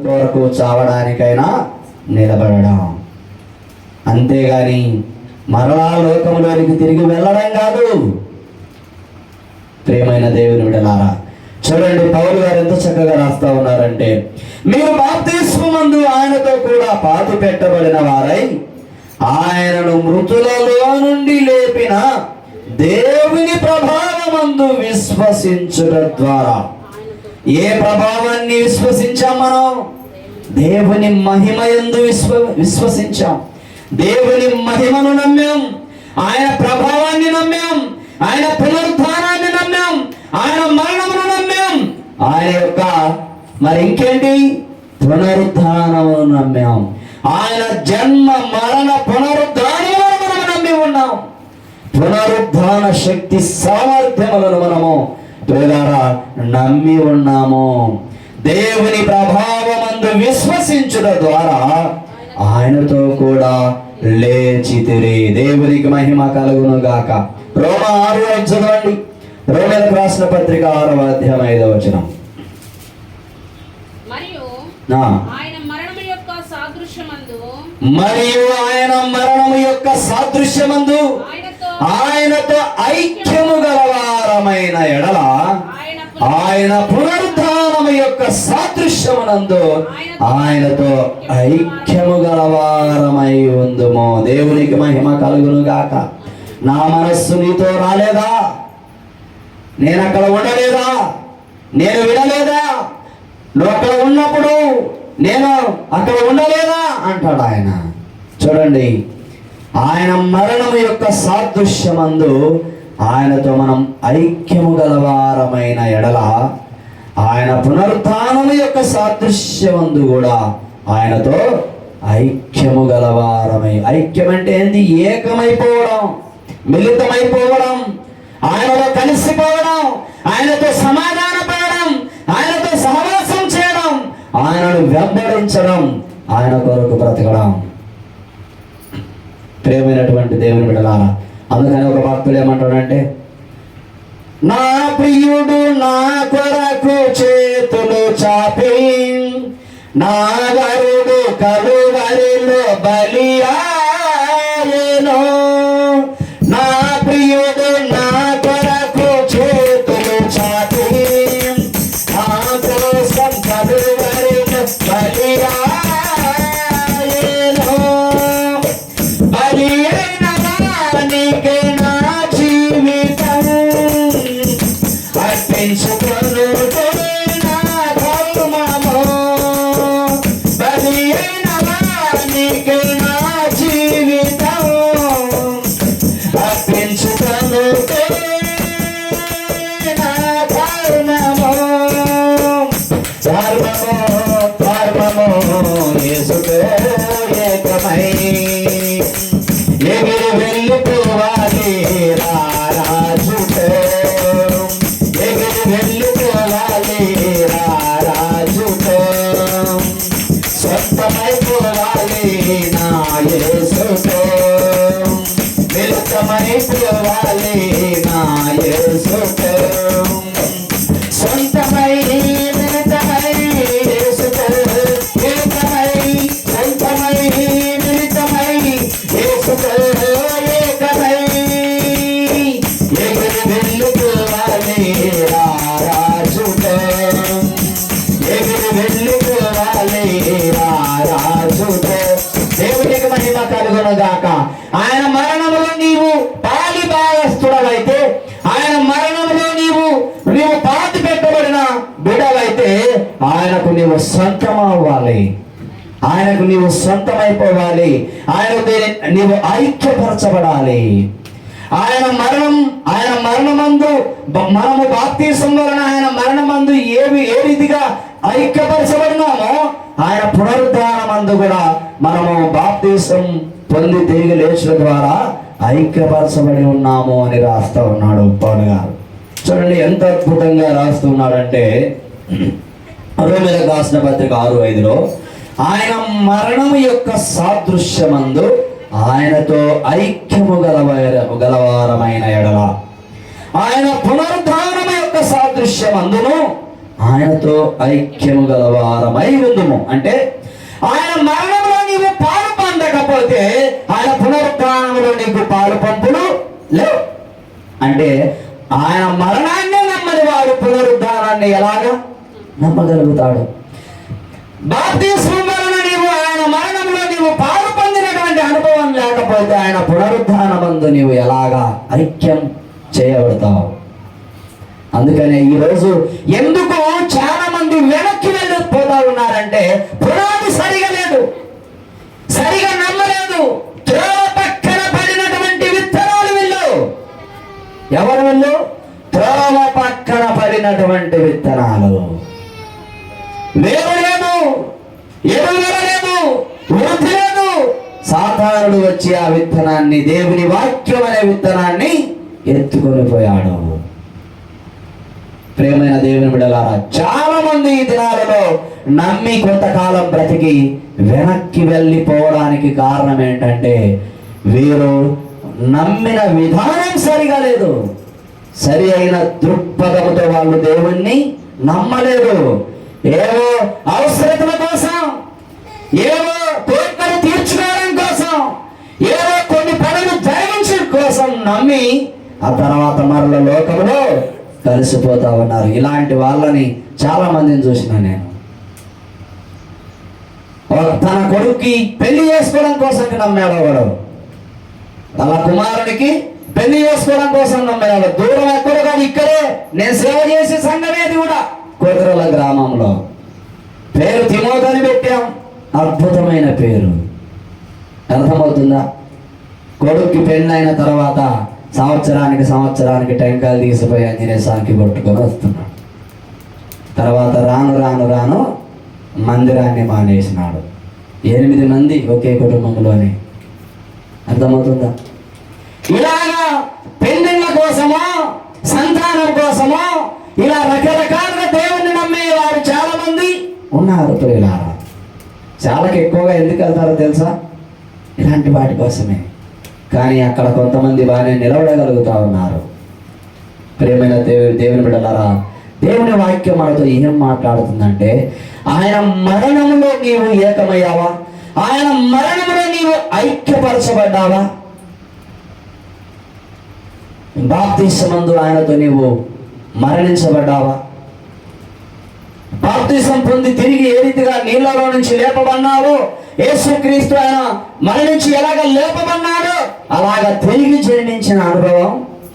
వరకు చావడానికైనా నిలబడడం, అంతేగాని మరలా లోకంలోనికి తిరిగి వెళ్ళడం కాదు. ప్రియమైన దేవుని బిడ్డలారా, చూడండి పౌలు గారు ఎంత చక్కగా రాస్తా ఉన్నారంటే, మీరు బాప్తిస్మమందు ఆయనతో కూడా పాతి పెట్టబడిన వారై ఆయనను మృతులలో నుండి లేపిన దేవుని ప్రభావమందు విశ్వసించుట ద్వారా. ఏ ప్రభావాన్ని విశ్వసించాం? మనం దేవుని మహిమయందు విశ్వసించాం. దేవుని మహిమను నమ్మాం, ఆయన ప్రభావాన్ని నమ్మాం, ఆయన పునరుద్ధానాన్ని నమ్మాం, ఆయన మరణమును నమ్మాం, ఆయన యొక్క మరి ఇంకేంటి పునరుద్ధానమును నమ్మాం. ఆయన జన్మ మరణ పునరుద్ధానములను మనం నమ్మి ఉన్నాం. పునరుద్ధాన శక్తి సామర్థ్యములను మనము ప్రియులారా నమ్మి ఉన్నాము. దేవుని ప్రభావమందు విశ్వసించుట ద్వారా ఆయనతో కూడా లేచితిరి. దేవునికి మహిమ కలుగును గాక. రోమా 6 చదవండి. రోమీలకు రాసిన పత్రిక 6వ అధ్యాయం 5వ వచనం. మరియు ఆయన మరణము యొక్క సాదృశ్యమందు ఆయనతో ఐక్యము గలవారమైన ఎడల ఆయన పునరుద్ధానము యొక్క సాదృశ్యమునందు ఆయనతో ఐక్యము గలవారమై ఉందుము. దేవునికి మహిమ కలుగును గాక. నా మనస్సు నీతో రాలేదా? నేను అక్కడ ఉండలేదా? నేను వినలేదా? నువ్వు అక్కడ ఉన్నప్పుడు నేను అక్కడ ఉండలేదా అంటాడు ఆయన. చూడండి, ఆయన మరణము యొక్క సాదృశ్యమందు ఆయనతో మనం ఐక్యము గలవారమైన ఎడల ఆయన పునరుత్థానము యొక్క సాదృశ్యమందు కూడా ఆయనతో ఐక్యము గలవారమై. ఐక్యం అంటే ఏంది? ఏకమైపోవడం, మిళితమైపోవడం, ఆయనలో కలిసిపోవడం, ఆయనతో సమాధానపడడం, ఆయనతో సహవాసం చేయడం, ఆయనను వెంబడించడం, ఆయన కొరకు బ్రతకడం. ప్రియమైనటువంటి దేవుని బిడ్డలారా, అందుకని ఒక భక్తుడు ఏమంటాడంటే, నా ప్రియుడు నా కొరకు చేతులు చాపి నా వరుడు కలువరిలో బలియాయెను. నా ప్రియుడు నా కొరకు చేతులు చాపి నా కోసం కలువరిలో బలియాయెను. బలి అయిన వానికి నా జీవితం అర్పించుకొనుటే నా ధర్మము. బలి అయిన వానికి నా జీవితం అర్పించుకొనుటే నా ధర్మము. ధర్మము యేసుతో ఏకమై ఎగిరి వెళ్ళిపోవాలి రారాజుతో. ఎగిరి వెళ్ళిపోవాలి రారాజుతో. సొంతమైపోవాలి నా యేసుతో. మిళితమైపోవాలి నా యేసుతో. సొంతమై మిళితమై యేసుతో. మిళితమై సొంతమై మిళితమై యేసుతో ఏకమై ఎగిరి వెళ్ళిపోవాలి రారాజుతో. ఎగిరి వెళ్ళిపోవాలి రారాజుతో. దేవునికి మహిమ కలుగును గాక. ఆయన మరణంలో నీవు పాలిభాగస్థుడవైతే, ఆయన మరణంలో నీవు పాతి పెట్టబడిన బిడ్డవైతే ఆయనకు నీవు సొంతం అవ్వాలి. ఆయనకు నీవు సొంతమైపోవాలి. ఆయనకు నీవు ఐక్యపరచబడాలి. ఆయన మరణమందు మనము బాప్తిసం వలన ఆయన మరణమందు ఏ రీతిగా ఐక్యపరచబడినామో ఆయన పునరుద్ధానమందు కూడా మనము బాప్తిసం పొంది తిరిగి లేచిన ద్వారా ఐక్యపరచబడి ఉన్నాము అని రాస్తా ఉన్నాడు పౌలు గారు. చూడండి ఎంత అద్భుతంగా రాస్తున్నాడంటే, రోమీయులకు రాసిన పత్రిక 6:5లో ఆయన మరణము యొక్క సాదృశ్యమందు ఆయనతో ఐక్యము గలవారమైన ఎడల ఆయన పునరుద్ధానము యొక్క సాదృశ్యమందును ఆయనతో ఐక్యము గలవారమై ఉందుము. అంటే ఆయన మరణంలో నీవు పాలు పొందకపోతే ఆయన పునరుత్థానంలో నీకు పాలు పంపులు లేవు. అంటే ఆయన మరణాన్ని నమ్మని వాడు పునరుద్ధానాన్ని ఎలాగా నమ్మగలుగుతాడు? బాప్తిస్మం వలన నీవు ఆయన మరణంలో నీవు పాలు పొందినటువంటి అనుభవం లేకపోతే ఆయన పునరుద్ధానమందు నీవు ఎలాగా ఐక్యం చేయబడతావు? అందుకనే ఈరోజు ఎందుకు చాలా మంది వెనక్కి వెళ్ళిపోతా ఉన్నారంటే పునాది సరిగా లేదు, సరిగా నమ్మలేదు. త్రోవ పక్కన పడినటువంటి విత్తనాలు వీళ్ళు. ఎవరు వీళ్ళు? త్రోవ పక్కన పడినటువంటి విత్తనాలు. వేరు లేదు, ఎరువులు లేదు, వృద్ధి లేదు. సాతానుడు వచ్చి ఆ విత్తనాన్ని, దేవుని వాక్యం అనే విత్తనాన్ని ఎత్తుకొని పోయాడు. ప్రేమైన దేవుని బిడ్డలారా, చాలా మంది ఈ దినాలలో నమ్మి కొంతకాలం బ్రతికి వెనక్కి వెళ్ళిపోవడానికి కారణం ఏంటంటే వీరు నమ్మిన విధానం సరిగా లేదు. సరి అయిన దృక్పథముతో వాళ్ళు దేవుణ్ణి నమ్మలేదు. ఏవో అవసరతల కోసం, ఏవో కోరికలు తీర్చుకోవడం కోసం, ఏవో కొన్ని పనులు జరిగించడం కోసం నమ్మి ఆ తర్వాత మరల లోకంలో కలిసిపోతా ఉన్నారు. ఇలాంటి వాళ్ళని చాలా మందిని చూసిన నేను. తన కొడుక్కి పెళ్లి చేసుకోవడం కోసం నమ్మాడు వాడు, తన కుమారునికి పెళ్లి చేసుకోవడం కోసం నమ్మాడు. దూరం ఎక్కడ కాదు, ఇక్కడే నేను సేవ చేసే సంఘమేది కూడా కోతరల గ్రామంలో. పేరు తిమోతి అని పెట్టాం, అద్భుతమైన పేరు. అర్థమవుతుందా? కొడుక్కి పెళ్ళి అయిన తర్వాత సంవత్సరానికి టెంకాయలు తీసిపోయి ఆంజనేయ స్వామికి కొట్టుకొని వస్తున్నాడు. తర్వాత రాను మందిరాన్ని మానేసినాడు. 8 మంది ఒకే కుటుంబంలోనే. అర్థమవుతుందా? ఇలాగా పెళ్ళిళ్ళ కోసమో సంతానం కోసమో ఇలా రకరకాలుగా దేవుణ్ణి నమ్మే వారు చాలా మంది ఉన్నారు. ప్రియులారా, చాలా ఎక్కువగా ఎందుకు వెళ్తారో తెలుసా? ఇలాంటి వాటి కోసమే. కానీ అక్కడ కొంతమంది బాగానే నిలబడగలుగుతా ఉన్నారు. ప్రియమైన దేవుని బిడ్డలారా, దేవుని వాక్యం మనతో ఏం మాట్లాడుతుందంటే ఆయన మరణంలో నీవు ఏకమయ్యావా? ఆయన మరణంలో నీవు ఐక్యపరచబడ్డావా? బాప్తిస్మమందు ఆయనతో నీవు మరణించబడ్డావా? బాప్తిసం పొంది తిరిగి ఏ రీతిగా నీళ్ళలో నుంచి లేపబడ్డావో, యేసుక్రీస్తు ఆయన మరణించి ఎలాగ లేపబడ్డాడో అలాగా తిరిగి జన్మించిన అనుభవం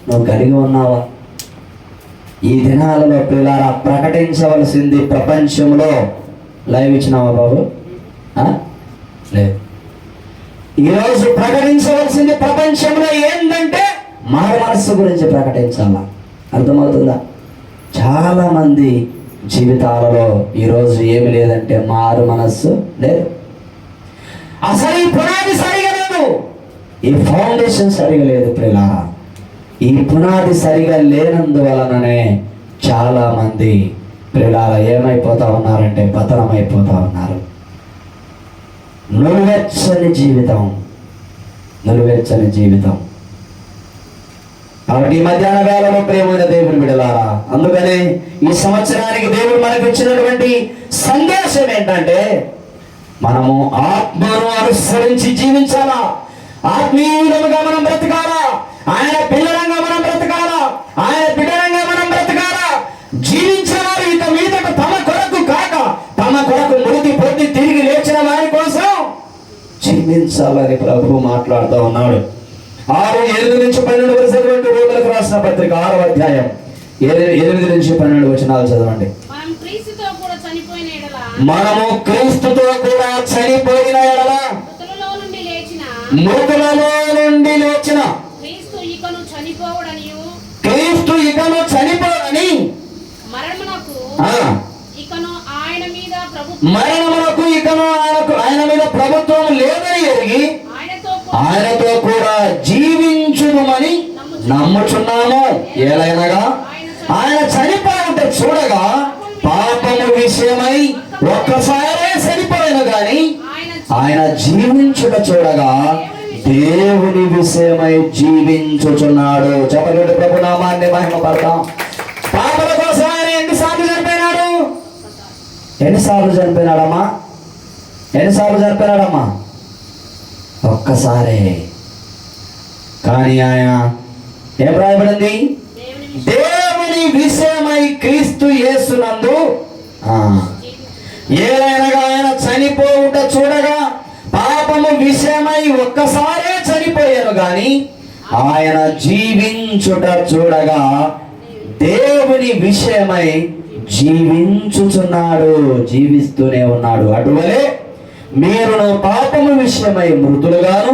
నువ్వు కలిగి ఉన్నావా? ఈ దినాలలో పిల్లారా ప్రకటించవలసింది ప్రపంచంలో. లైవ్ ఇచ్చినావా బాబు? లేదు. ఈరోజు ప్రకటించవలసింది ప్రపంచంలో ఏంటంటే మారు మనస్సు గురించి ప్రకటించాలా. అర్థమవుతుందా? చాలా మంది జీవితాలలో ఈరోజు ఏమి లేదంటే మారు మనస్సు లేదు. అసలు ఈ పునాది సరిగా లేదు, ఈ ఫౌండేషన్ సరిగా లేదు. ప్రియులారా, ఈ పునాది సరిగా లేనందువలననే చాలా మంది ప్రియులారా ఏమైపోతా ఉన్నారంటే పతనమైపోతా ఉన్నారు. నులువెచ్చని జీవితం. కాబట్టి ఈ మధ్యాహ్న వేళలో ప్రియమైన దేవుని బిడ్డలారా, అందుకనే ఈ సంవత్సరానికి దేవుడు మనకు ఇచ్చినటువంటి సందేశం ఏంటంటే మనము ఆత్మను అనుసరించి జీవించాలా, ఆత్మీయులుగా మనం బ్రతకాలా, ఆయన పిల్లలంగా మనం బ్రతకాలా, ఆయన బిడ్డలంగా మనం బ్రతకాలా. జీవించేవారు ఇక మీదకు తమ కొరకు కాక తమ కొరకు మృతి పొంది తిరిగి లేచిన వారి కోసం జీవించాలని ప్రభువు మాట్లాడుతూ ఉన్నాడు. 6:8-12 వరకు రోగులకు రాసిన పత్రిక 6వ అధ్యాయం 8-12 వచనాలు చదవండి. మనము క్రీస్తుతో కూడా చనిపోయిన ఎడల మృతులలో నుండి లేచిన క్రీస్తు ఇకను చనిపోడని మరణమునకు ఇకను ఆయన మీద ప్రభుత్వం లేదని ఎరిగి ఆయనతో కూడా జీవించుమని నమ్ముచున్నాము. ఏలైనగా ఆయన చనిపోతుంటే చూడగా పాపము విషయమై ఒక్కసారే చనిపోయిన గాని ఆయన జీవించుట చూడగా దేవుని విషయమై జీవించుచున్నాడు. చెప్పండి, ప్రభు నామాన్ని మహిమ పడతాం. పాపల కోసం ఆయన ఎన్నిసార్లు చనిపోయినాడు? ఎన్నిసార్లు చనిపోయినాడమ్మా? ఎన్నిసార్లు చనిపోయినాడమ్మా? ఒక్కసారే. కానీ ఆయన ఏం రాయబడింది? దేవుని విషయమై క్రీస్తు యేసునందు ఏలైనగా ఆయన చనిపోవుట చూడగా పాపము విషయమై ఒక్కసారే చనిపోయాను గాని ఆయన జీవించుట చూడగా దేవుని విషయమై జీవించుచున్నాడు, జీవిస్తూనే ఉన్నాడు. అటువలే మీరును పాపము విషయమై మృతులుగాను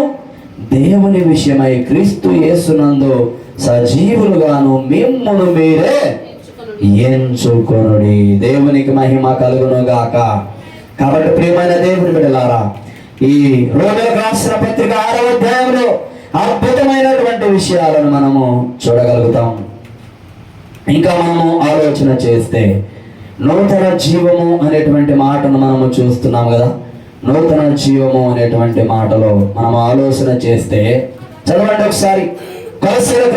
దేవుని విషయమై క్రీస్తు యేసునందు సజీవులుగాను మిమ్మును మీరే ఎంచుకొనుడి. దేవునికి మహిమ కలుగును గాక. కాబట్టి ప్రియమైన దేవుని బిడ్డలారా, ఈ రోమీయులకు రాసిన పత్రిక 6వ అధ్యాయంలో అద్భుతమైనటువంటి విషయాలను మనము చూడగలుగుతాం. ఇంకా మనము ఆలోచన చేస్తే నూతన జీవము అనేటువంటి మాటను మనము చూస్తున్నాం కదా. నూతన జీవము అనేటువంటి మాటలో మనం ఆలోచన చేస్తే చదవండి ఒకసారి. కొలస్సీయులకు